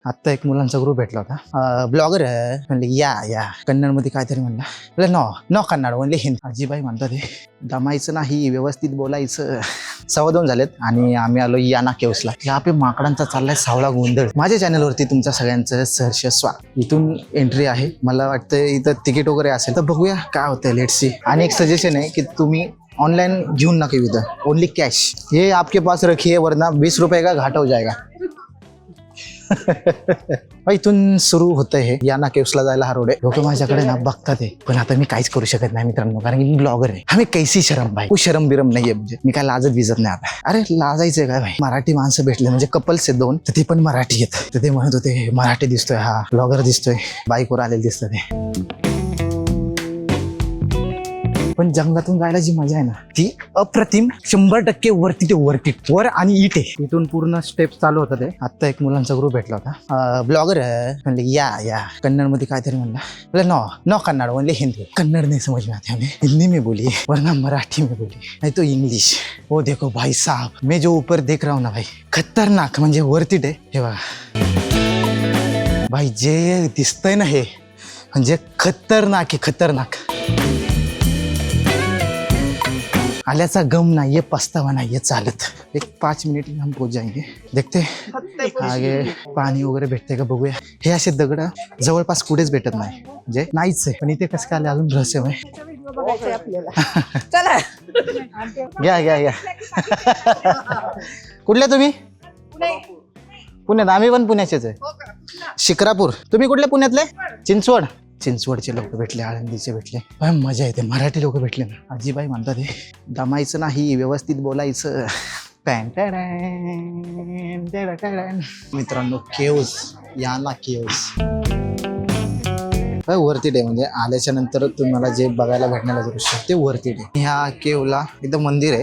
आत्ता एक मुलांचा ग्रुप भेटला होता. ब्लॉगर आहे म्हणले या कन्नड मध्ये काहीतरी म्हणलं. म्हणलं नो नो कन्नड म्हणले हिंदी. आजीबाई म्हणतात हे दमायचं नाही, व्यवस्थित बोलायचं. 2:15 झालेत आणि आम्ही आलो याना केव्सला. या पे माकडांचा चाललाय सावळा गोंधळ. माझ्या चॅनलवरती तुमच्या सगळ्यांचं सहर्ष स्वागत. इथून एंट्री आहे. मला वाटतं इथं तिकीट वगैरे असेल तर बघूया काय होतंय. Let's see. आणि एक सजेशन आहे की तुम्ही ऑनलाइन घेऊन नका इधर, ओनली कैश. ये आपके पास रखिए वरना 20 रुपये का घाटा हो जाएगा. इथून सुरू होतं हे याना केव्सला जायला हा रोड आहे. लोक माझ्याकडे ना बघतात आहे, पण आता मी काहीच करू शकत नाही मित्रांनो, कारण की मी ब्लॉगर आहे. हमें कैसी शरम भाई, शरम बिरम नाहीये. म्हणजे मी काय लाजत विजत नाही आता. अरे लाजायचंय काय भाई. मराठी माणसं भेटले म्हणजे कपल्स आहेत 2, तर ते पण मराठी आहेत. तर ते म्हणत होते मराठी दिसतोय हा ब्लॉगर दिसतोय, बाईकवर आलेले दिसतं ते. पण जंगलातून जायला जी मजा आहे ना ती अप्रतिम. 100% वरती ते वरती वर आणि इथे इथून पूर्ण स्टेप चालू होतात. आत्ता एक मुलांचा ग्रुप भेटला होता. ब्लॉगर आहे म्हणले या कन्नड मध्ये काहीतरी म्हणलं. बोले नो नो कन्नड म्हणले हिंदी. कन्नड नहीं समझ में आती हमें, हिंदी में बोली वरना मराठी में बोली नहीं तो इंग्लिश. वो देखो भाई साहब, मैं जो ऊपर देख रहा हूँ ना भाई, खतरनाक म्हणजे वरती आहे हे बघा भाई. जे दिसतंय ना हे म्हणजे खतरनाक आहे, खतरनाक. आल्याचा गम नाहीये, पछतावा नाहीये चालत. एक 5 मिनिट में हम पहुंच जाएंगे. देखते आगे पाणी वगैरे भेटते का बघूया. हे असे दगड जवळपास कुठेच भेटत नाही, म्हणजे नाहीच आहे. पण इथे कसं काय आले अजून रहस्यमय. चला घ्या कुठले तुम्ही? पुण्यात. आम्ही पण पुण्याचेच आहे. शिक्रापूर. तुम्ही कुठले पुण्यातले? चिंचवडचे लोक भेटले, आळंदीचे भेटले. मजा येते. मराठी लोक भेटले ना. आजीबाई म्हणतात हे दमायचं नाही, व्यवस्थित बोलायचं. मित्रांनो केव्स, याना केव्स वरती डे म्हणजे आल्याच्या नंतर तुम्हाला जे बघायला भेटण्याला दृश्य ते वरती डे. ह्या केव्हला इथं मंदिर आहे.